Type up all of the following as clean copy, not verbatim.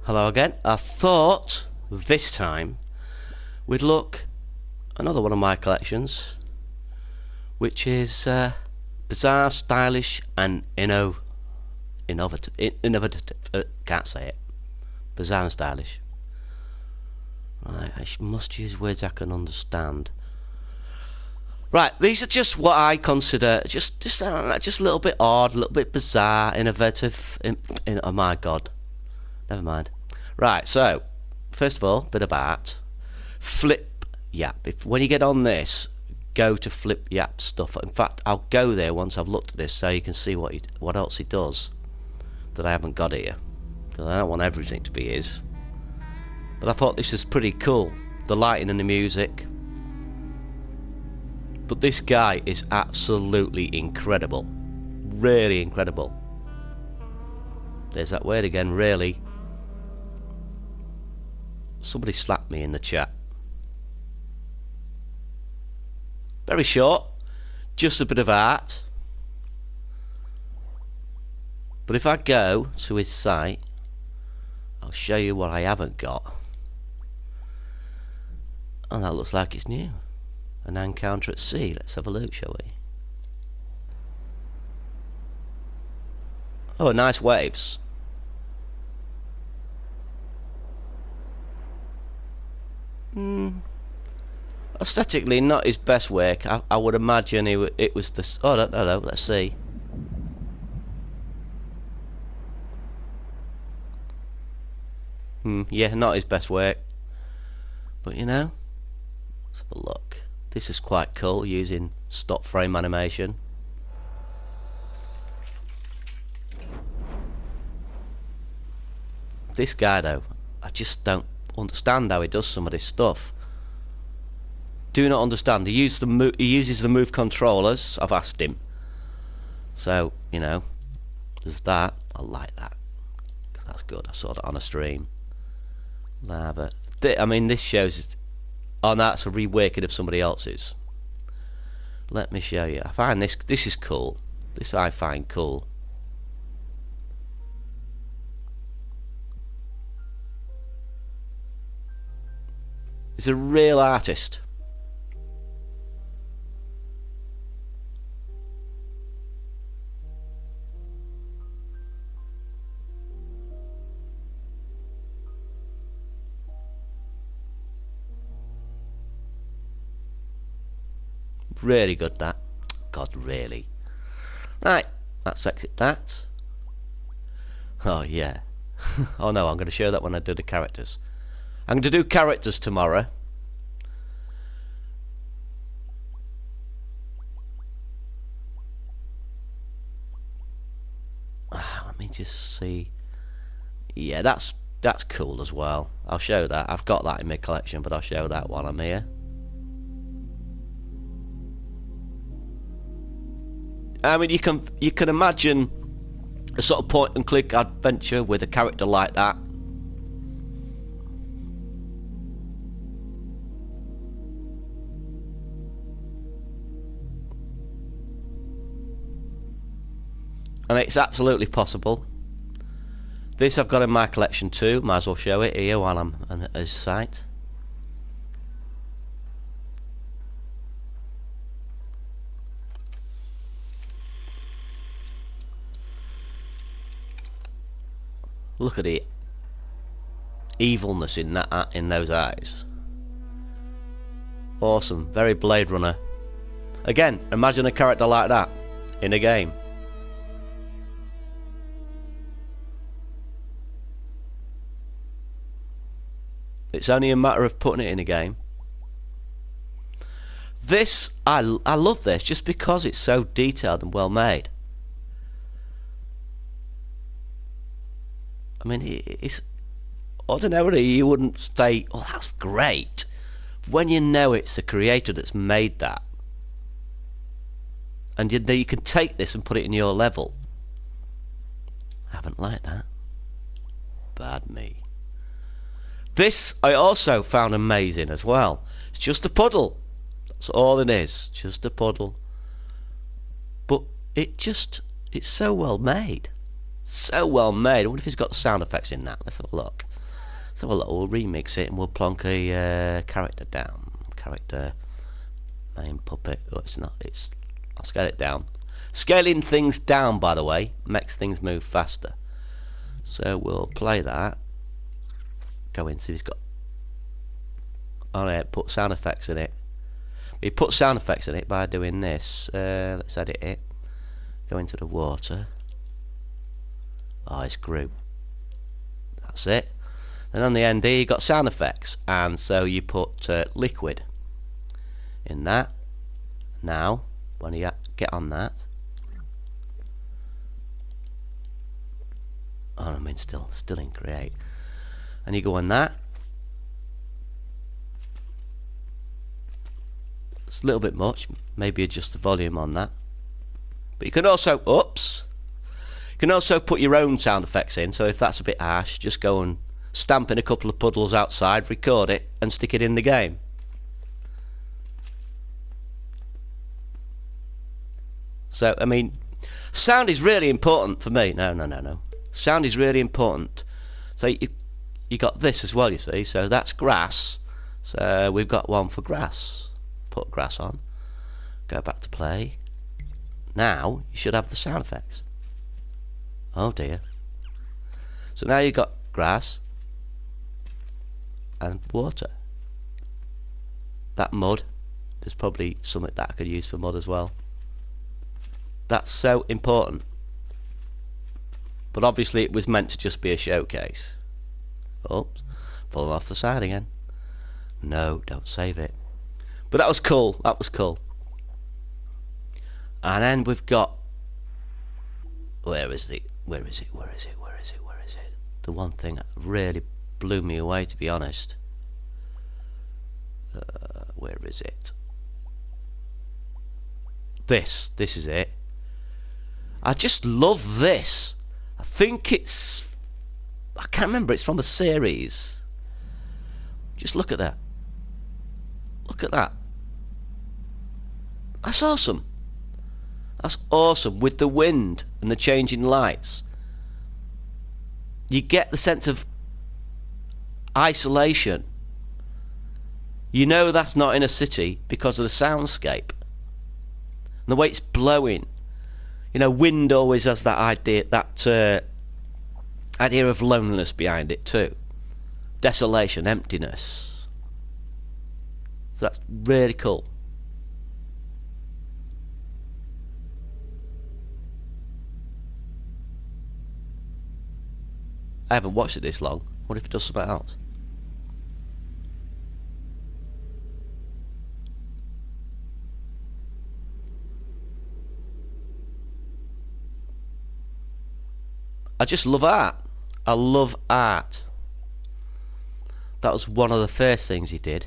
Hello again. I thought this time we'd look another one of my collections, which is bizarre, stylish, and innovative. Can't say it. Bizarre and stylish. Right, I must use words I can understand. Right, these are just what I consider just a little bit odd, a little bit bizarre, innovative. Oh my God. Never mind. Right, so first of all, bit of art. Flip Yap. When you get on this, go to Flip Yap stuff. In fact, I'll go there once I've looked at this, so you can see what else he does that I haven't got here. Because I don't want everything to be his. But I thought this was pretty cool. The lighting and the music. But this guy is absolutely incredible. Really incredible. There's that word again, really. Somebody slapped me in the chat. Very short, just a bit of art. But if I go to his site, I'll show you what I haven't got. Oh, that looks like it's new. An encounter at sea. Let's have a look, shall we? Oh, nice waves. Aesthetically, not his best work. I would imagine it was the. Oh, no, let's see. Yeah, not his best work. But you know, let's have a look. This is quite cool using stop frame animation. This guy, though, I just don't understand how he does some of this stuff. Do not understand. He uses the move controllers. I've asked him. So, you know, there's that. I like that. That's good. I saw that on a stream. Nah, but I mean, this shows. Oh, that's a reworking of somebody else's. Let me show you. I find this. This is cool. This I find cool. He's a real artist. Really good, that. God, really. Right, let's exit that. Oh, yeah. Oh, no, I'm going to show that when I do the characters. I'm going to do characters tomorrow. Let me just see. Yeah, that's cool as well. I'll show that. I've got that in my collection, but I'll show that while I'm here. I mean, you can imagine a sort of point and click adventure with a character like that. And it's absolutely possible. This I've got in my collection too. Might as well show it here while I'm at his site. Look at the evilness in those eyes. Awesome. Very Blade Runner. Again, imagine a character like that in a game. It's only a matter of putting it in a game. This, I love this just because it's so detailed and well made. I mean, it's ordinarily you wouldn't say, "Oh, that's great," when you know it's the creator that's made that, and you can take this and put it in your level. I haven't liked that. Bad me. This I also found amazing as well. It's just a puddle. That's all it is. Just a puddle. But it's so well made. So well made. I wonder if he's got the sound effects in that. Let's have a look. So we'll remix it and we'll plonk a character down. Character main puppet. Oh, it's not. I'll scale it down. Scaling things down, by the way, makes things move faster. So we'll play that. Go in, see if he's got. Alright, put sound effects in it. We put sound effects in it by doing this. Let's edit it. Go into the water. Oh, it's grew. That's it. And on the end here, you got sound effects, and so you put liquid in that. Now, when you get on that. Oh, I mean, still in create, and you go on that. It's a little bit much. Maybe adjust the volume on that. But you can also, you can also put your own sound effects in. So if that's a bit harsh, just go and stamp in a couple of puddles outside, record it, and stick it in the game. So I mean, sound is really important for me. No. Sound is really important. So you got this as well, you see. So that's grass. So we've got one for grass. Put grass on. Go back to play. Now you should have the sound effects. Oh dear. So now you've got grass and water. That mud, there's probably something that I could use for mud as well. That's so important. But obviously it was meant to just be a showcase. Oops, falling off the side again. No, don't save it. But that was cool, that was cool. And then we've got, where is it? The one thing that really blew me away, to be honest. Where is it? This is it. I just love this. I think it's, I can't remember, it's from a series. Just look at that. Look at that. That's awesome. That's awesome. With the wind and the changing lights, you get the sense of isolation. You know that's not in a city because of the soundscape and the way it's blowing. You know, wind always has that idea, idea of loneliness behind it too. Desolation, emptiness. So that's really cool. I haven't watched it this long. What if it does something else? I just love art. I love art. That was one of the first things he did.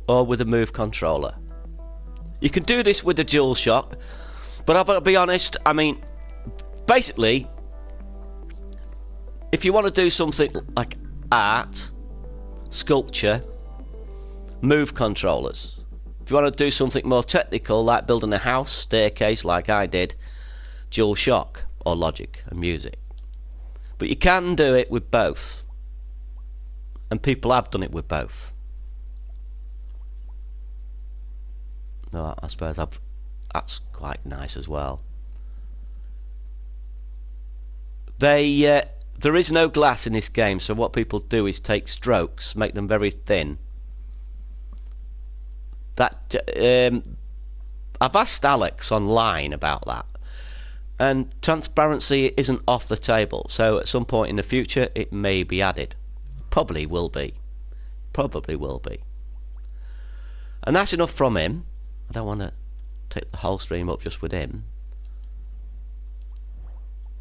Or with a move controller. You can do this with the DualShock, but I've got to be honest, I mean, basically, if you want to do something like art, sculpture, move controllers. If you want to do something more technical, like building a house, staircase, like I did, DualShock, or Logic, and music. But you can do it with both. And people have done it with both. No, I suppose that's quite nice as well. There is no glass in this game, so what people do is take strokes, make them very thin. That I've asked Alex online about that, and transparency isn't off the table. So at some point in the future, it may be added. Probably will be. Probably will be. And that's enough from him. I don't want to take the whole stream up just with him.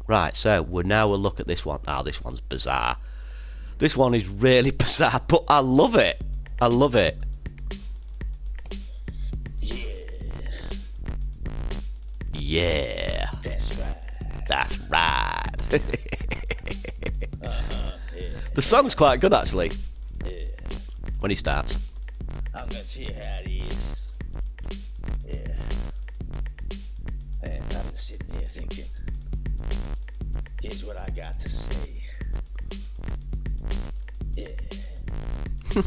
Right, so we'll look at this one. Ah, this one's bizarre. This one is really bizarre, but I love it. I love it. Yeah. That's right. That's right. The song's quite good, actually. Yeah. When he starts. I'm gonna tell you how it is. Yeah. sitting here thinking, here's what I got to say. Yeah. Ain't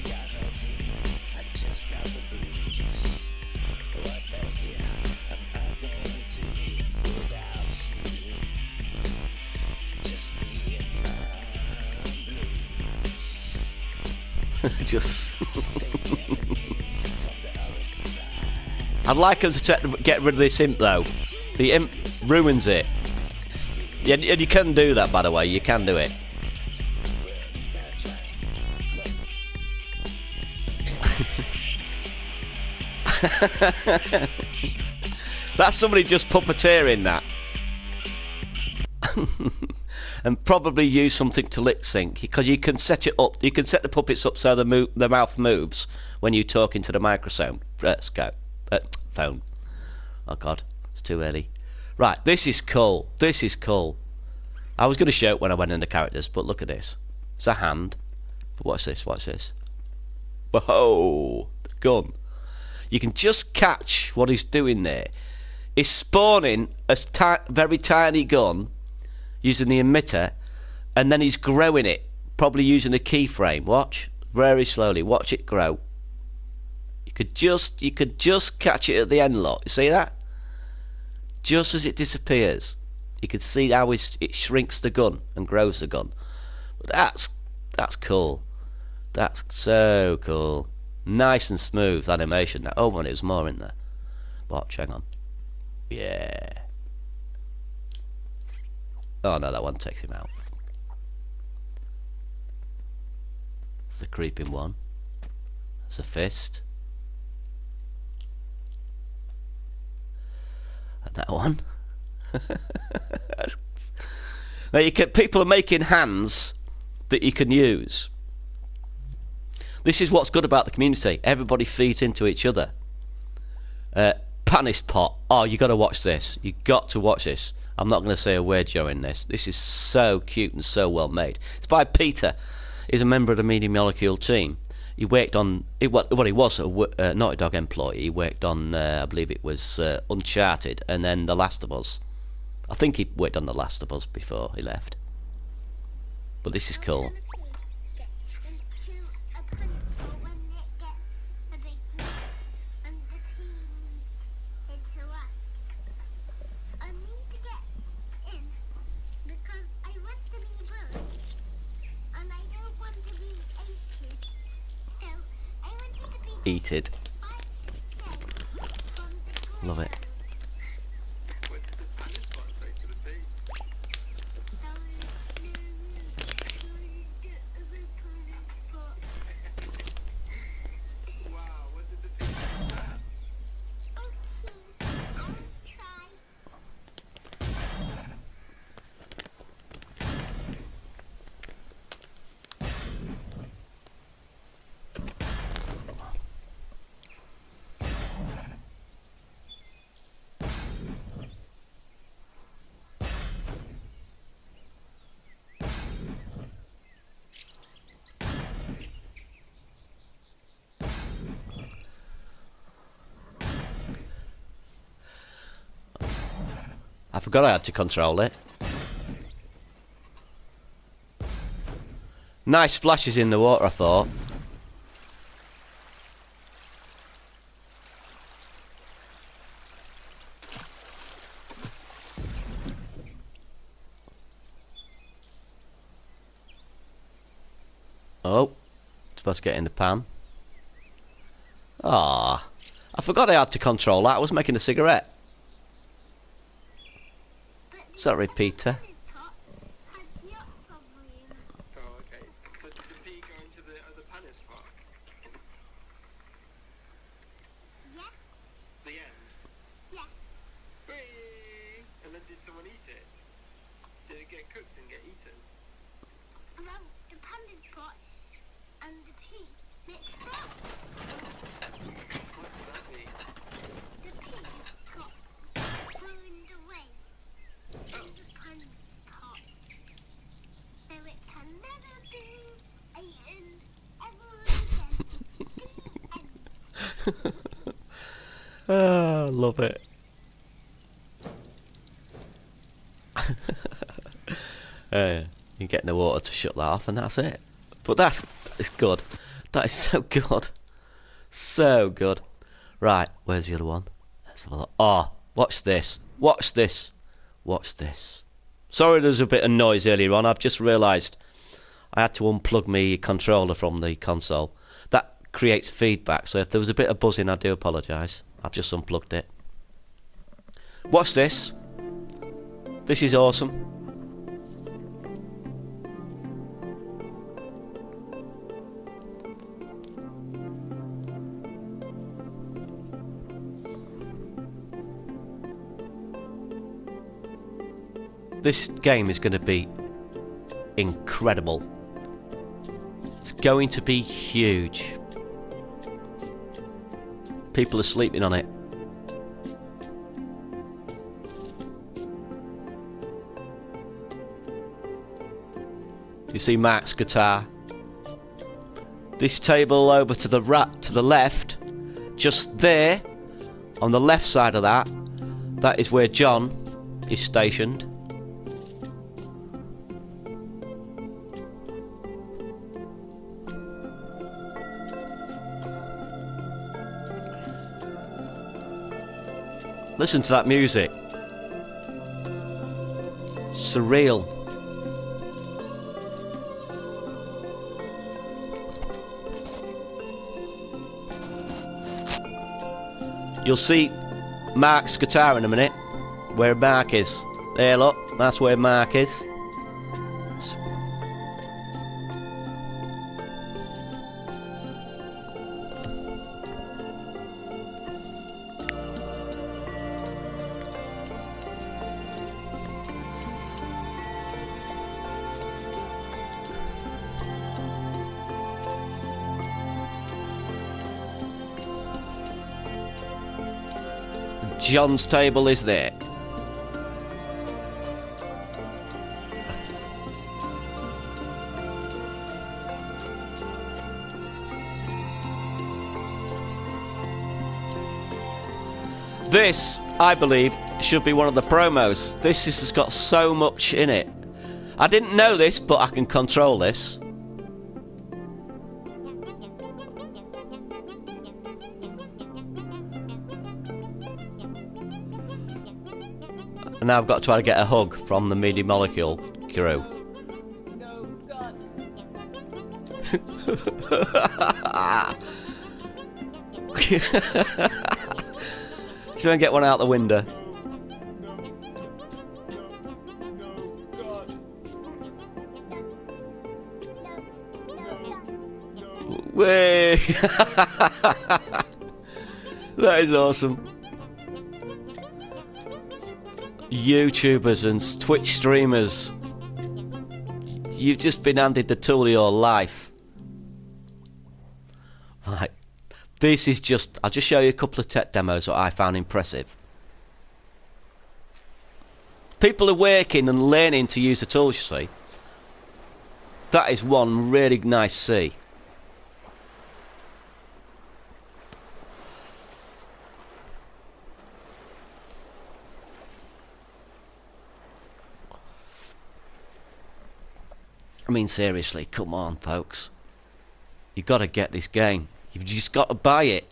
got no dreams, I just got the blues. What the hell am I going to do without you? Just me and my blues. Just. They tapping me from the other side. I'd like him to get rid of this imp though. The imp ruins it. Yeah, and you can do that, by the way. You can do it. That's somebody just puppeteering that. And probably use something to lip sync, because you can set it up. You can set the puppets up so the mouth moves when you talk into the microphone. Phone. Oh God, it's too early. Right, this is cool. This is cool. I was going to show it when I went in the characters, but look at this. It's a hand. But what's this? What's this? Whoa! The gun. You can just catch what he's doing there. He's spawning a very tiny gun using the emitter, and then he's growing it, probably using a keyframe. Watch, very slowly. Watch it grow. You could just catch it at the end. Look, you see that? Just as it disappears, you can see how it shrinks the gun and grows the gun. That's cool. That's so cool. Nice and smooth animation. Oh, and there's more in there. Watch, hang on. Yeah. Oh no, that one takes him out. It's the creeping one. That's a fist. And that one. Now people are making hands that you can use. This is what's good about the community. Everybody feeds into each other. Panis pot. Oh, you got to watch this. You got to watch this. I'm not going to say a word during this. This is so cute and so well made. It's by Peter. He's a member of the Media Molecule team. He worked on. He was a Naughty Dog employee. He worked on, I believe it was Uncharted, and then The Last of Us. I think he worked on The Last of Us before he left. But this is cool. Eat it. Love it. I forgot I had to control it. Nice splashes in the water, I thought. Oh, supposed to get in the pan. Ah, I forgot I had to control that. I was making a cigarette. Sorry, Peter. Oh, okay. So did the pea go into the other panis pot? Yeah. The end? Yeah. Whee! And then did someone eat it? Did it get cooked and get eaten? Well, the panda's pot and the pea mixed up. What does that mean? The pea got thrown away in the pan pot. So it can never be eaten ever again. The end. Oh, love it. You get in the water to shut that off, and that's it. But that's good. That is so good. So good. Right, where's the other one? Let's have a look. Oh, watch this. Watch this. Watch this. Sorry there's a bit of noise earlier on. I've just realised I had to unplug my controller from the console. That creates feedback, so if there was a bit of buzzing, I do apologise. I've just unplugged it. Watch this. This is awesome. This game is going to be incredible. It's going to be huge. People are sleeping on it. You see Mark's guitar. This table over to the left, just there, on the left side of that is where John is stationed. Listen to that music. Surreal. You'll see Mark's guitar in a minute. Where Mark is. There, look. That's where Mark is. John's table is there. This, I believe, should be one of the promos. This has got so much in it. I didn't know this, but I can control this. And now I've got to try to get a hug from the Media Molecule crew. No, God. Try and get one out the window. Way! That is awesome. YouTubers and Twitch streamers, you've just been handed the tool of your life. Right, this is just, I'll just show you a couple of tech demos that I found impressive. People are working and learning to use the tools, you see. That is one really nice to see. I mean, seriously, come on, folks. You've got to get this game. You've just got to buy it.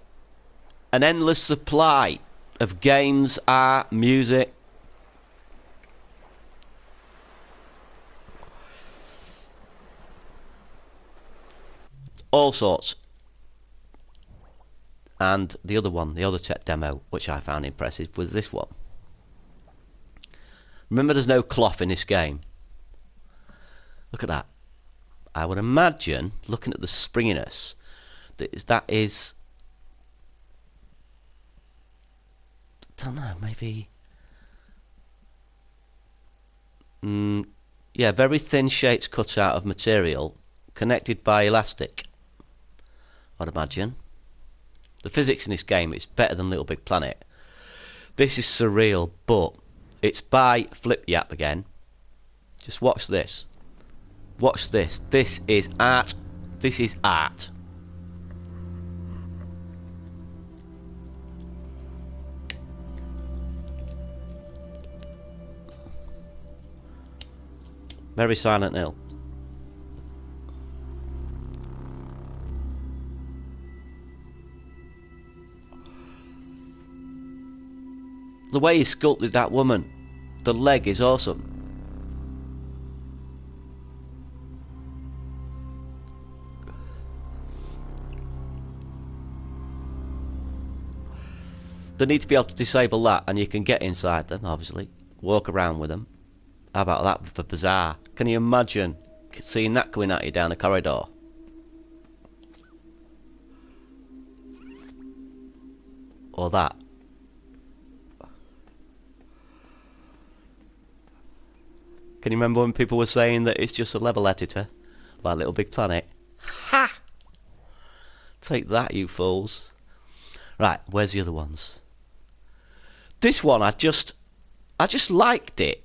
An endless supply of games, art, music. All sorts. And the other one, the other tech demo, which I found impressive, was this one. Remember, there's no cloth in this game. Look at that. I would imagine, looking at the springiness, that is, I don't know, maybe, yeah, very thin shapes cut out of material, connected by elastic, I'd imagine. The physics in this game is better than Little Big Planet. This is surreal, but it's by Flip the App again. Just watch this. Watch this. This is art. This is art. Very Silent Hill. The way he sculpted that woman, the leg is awesome. They need to be able to disable that, and you can get inside them, obviously. Walk around with them. How about that for Bazaar? Can you imagine seeing that coming at you down a corridor? Or that. Can you remember when people were saying that it's just a level editor? Like Little Big Planet? Ha! Take that, you fools. Right, where's the other ones? This one, I just liked it.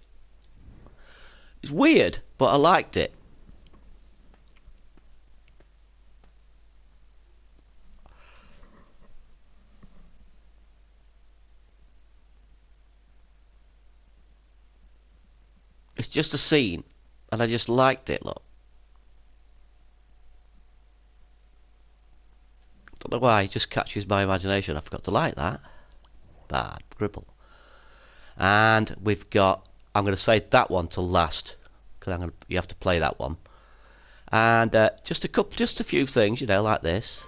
It's weird, but I liked it. It's just a scene, and I just liked it, look. Don't know why, it just catches my imagination. I forgot to like that. Bad gribble. And we've got, I'm going to save that one till last, because you have to play that one. And just a few things, you know, like this.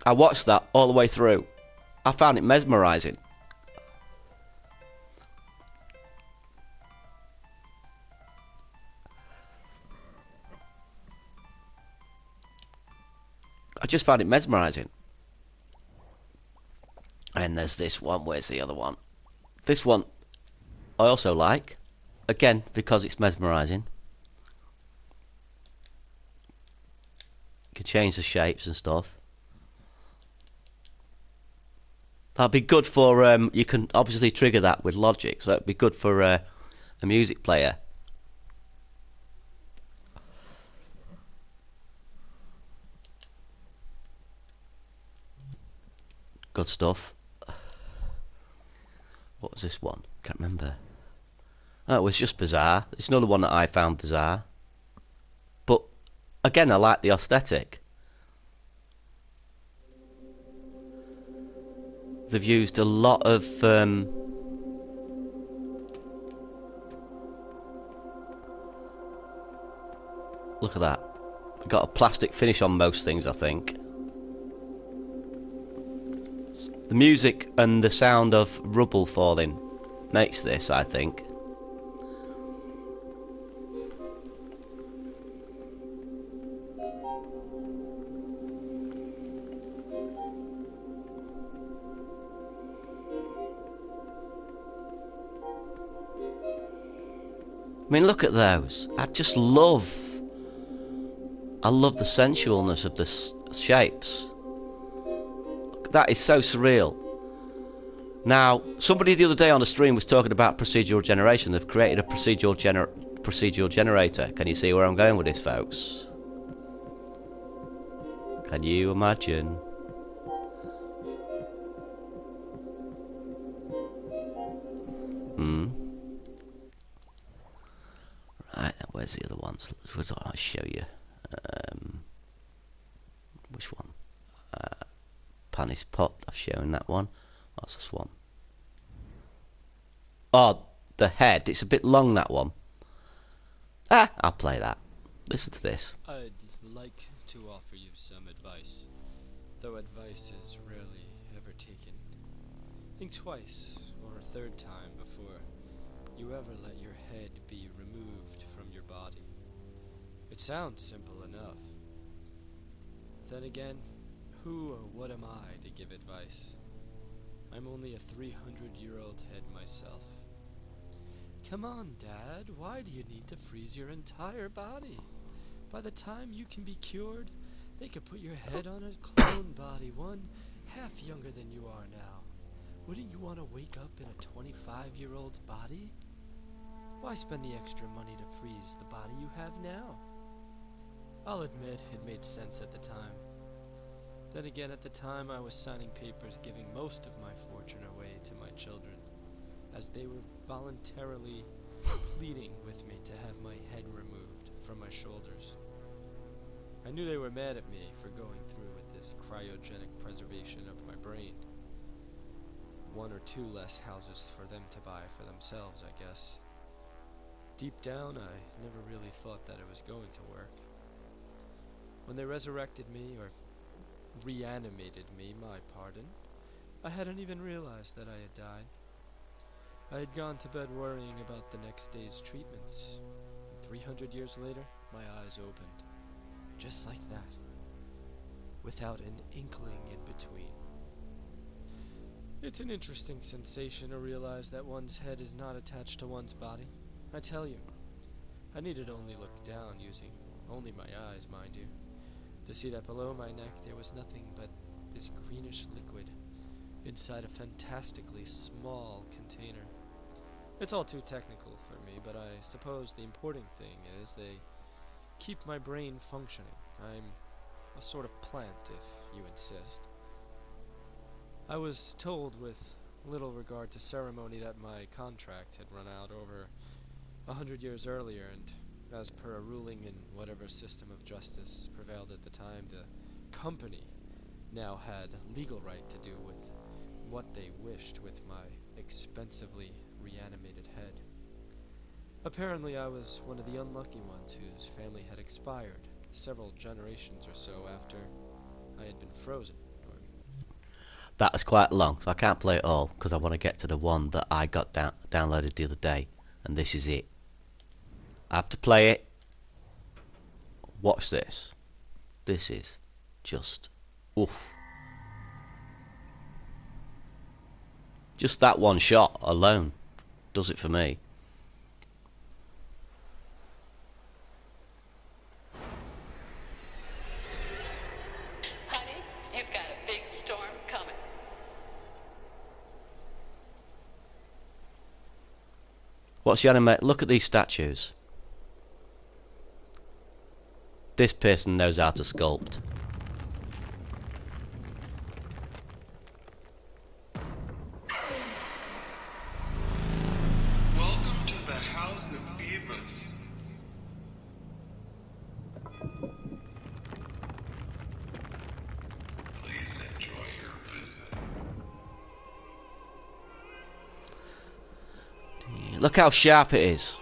I watched that all the way through. I found it mesmerising. I just found it mesmerising. And there's this one. Where's the other one? This one I also like. Again, because it's mesmerising. You can change the shapes and stuff. That'd be good for, you can obviously trigger that with Logic, so it'd be good for a music player. Good stuff. What was this one? Can't remember. Oh, it was just bizarre. It's another one that I found bizarre. But, again, I like the aesthetic. They've used a lot of look at that. We've got a plastic finish on most things, I think. The music and the sound of rubble falling makes this, I think. I mean, look at those. I love the sensualness of the shapes. That is so surreal. Now, somebody the other day on the stream was talking about procedural generation. They've created a procedural generator. Can you see where I'm going with this, folks? Can you imagine? Right, now where's the other ones? I'll show you. Which one? Panis Pot, I've shown that one. What's this one? Oh, the head. It's a bit long, that one. I'll play that. Listen to this. I'd like to offer you some advice, though advice is rarely ever taken. Think twice or a third time before you ever let your head be removed from your body. It sounds simple enough. Then again, who or what am I to give advice? I'm only a 300-year-old head myself. Come on, Dad, why do you need to freeze your entire body? By the time you can be cured, they could put your head on a clone body, one half younger than you are now. Wouldn't you want to wake up in a 25-year-old body? Why spend the extra money to freeze the body you have now? I'll admit it made sense at the time. Then again, at the time I was signing papers giving most of my fortune away to my children, as they were voluntarily pleading with me to have my head removed from my shoulders. I knew they were mad at me for going through with this cryogenic preservation of my brain. 1 or 2 less houses for them to buy for themselves, I guess. Deep down, I never really thought that it was going to work. When they resurrected me, or reanimated me, my pardon, I hadn't even realized that I had died. I had gone to bed worrying about the next day's treatments, and 300 years later, my eyes opened. Just like that. Without an inkling in between. It's an interesting sensation to realize that one's head is not attached to one's body. I tell you, I needed only look down, using only my eyes, mind you, to see that below my neck there was nothing but this greenish liquid inside a fantastically small container. It's all too technical for me, but I suppose the important thing is they keep my brain functioning. I'm a sort of plant, if you insist. I was told with little regard to ceremony that my contract had run out over 100 years earlier, and as per a ruling in whatever system of justice prevailed at the time, the company now had legal right to do with what they wished with my expensively reanimated head. Apparently I was one of the unlucky ones whose family had expired several generations or so after I had been frozen. That was quite long, so I can't play it all because I want to get to the one that I got downloaded the other day, and this is it. I have to play it. Watch this. This is just oof. Just that one shot alone does it for me. Honey, you've got a big storm coming. What's the anime? Look at these statues. This person knows how to sculpt. Welcome to the House of Beavis. Please enjoy your visit. Look how sharp it is.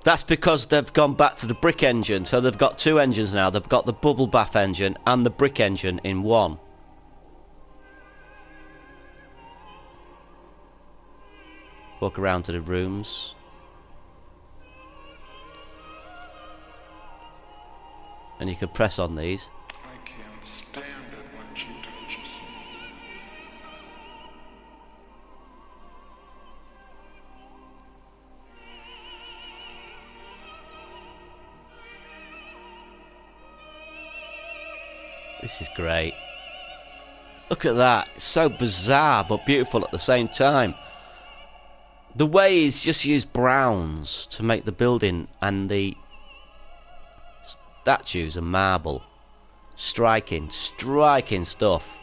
That's because they've gone back to the brick engine, so they've got 2 engines now. They've got the bubble bath engine and the brick engine in one. Walk around to the rooms. And you can press on these. I can't stand it when she touches me. This is great. Look at that. It's so bizarre but beautiful at the same time. The way he's just used browns to make the building and the statues and marble. Striking stuff.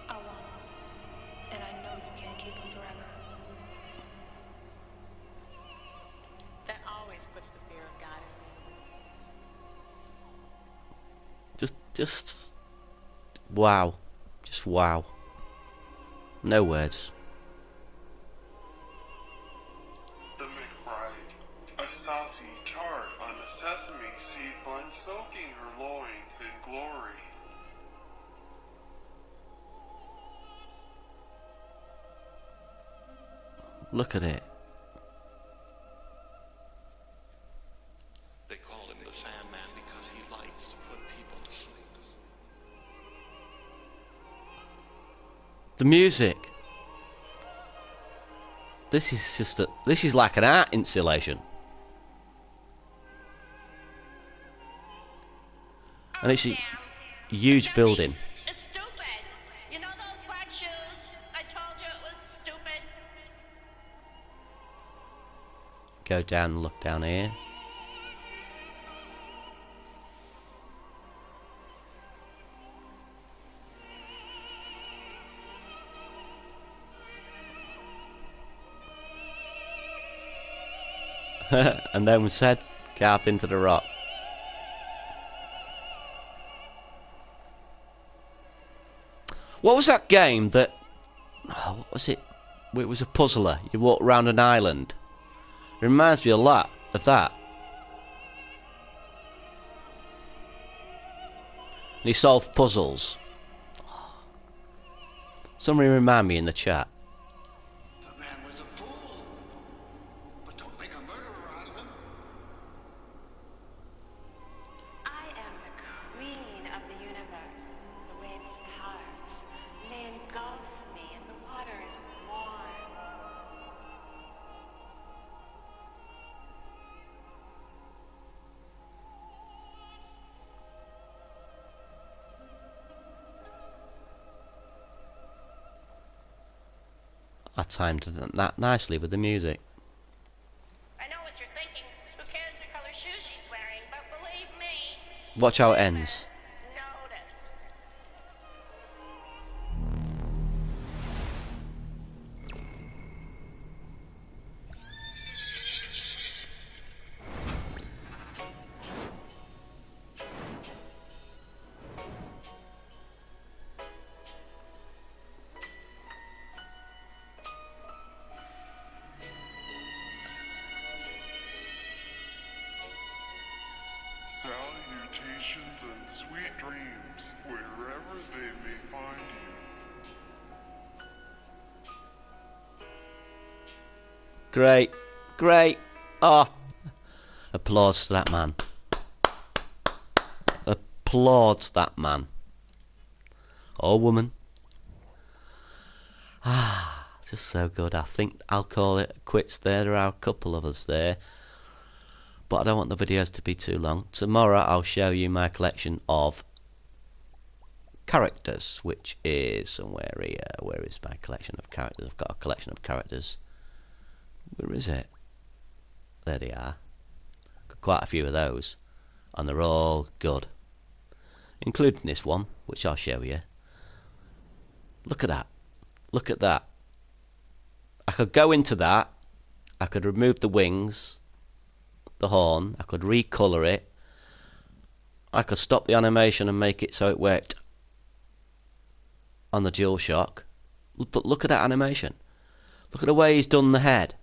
I want him, and I know you can't keep him forever. That always puts the fear of God in me. Just wow. Just wow. No words. The McBride, a saucy tart on a sesame seed bun soaking her loins in glory. Look at it. They call him the Sandman because he likes to put people to sleep. The music. This is like an art installation. And it's a huge building. It's stupid. You know those black shoes? I told you it was stupid. go down and look down here. And then we said, get up into the rock. What was that game that... Oh, what was it? It was a puzzler. You walk around an island. It reminds me a lot of that. And he solved puzzles. Somebody remind me in the chat. The man was a fool. But don't make a murderer out of him. I am the queen of the universe. The waves part. They engulf me and the water is warm. I timed that nicely with the music. I know what you're thinking. Who cares what color shoes she's wearing? But believe me, Watch how it ends. notice. Salutations and sweet dreams wherever they may find you. Great. Great. Ah. Applause to that man. Applauds that man. Or woman. Ah, just so good. I think I'll call it quits there. There are a couple of us there. But I don't want the videos to be too long. Tomorrow I'll show you my collection of characters, which is somewhere here. Where is my collection of characters? I've got a collection of characters. Where is it? There they are. Got quite a few of those. And they're all good. Including this one, which I'll show you. Look at that. Look at that. I could go into that. I could remove the wings. The horn. I could recolour it. I could stop the animation and make it so it worked on the DualShock. But look at that animation. Look at the way he's done the head.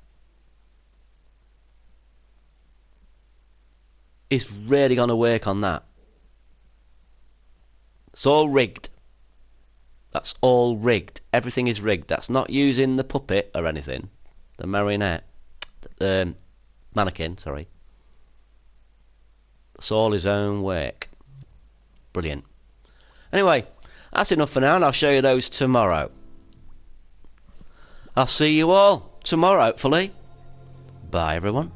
It's really going to work on that. It's all rigged. That's all rigged. Everything is rigged. That's not using the puppet or anything. The marionette. The mannequin, sorry. It's all his own work. Brilliant. Anyway, that's enough for now, and I'll show you those tomorrow. I'll see you all tomorrow, hopefully. Bye, everyone.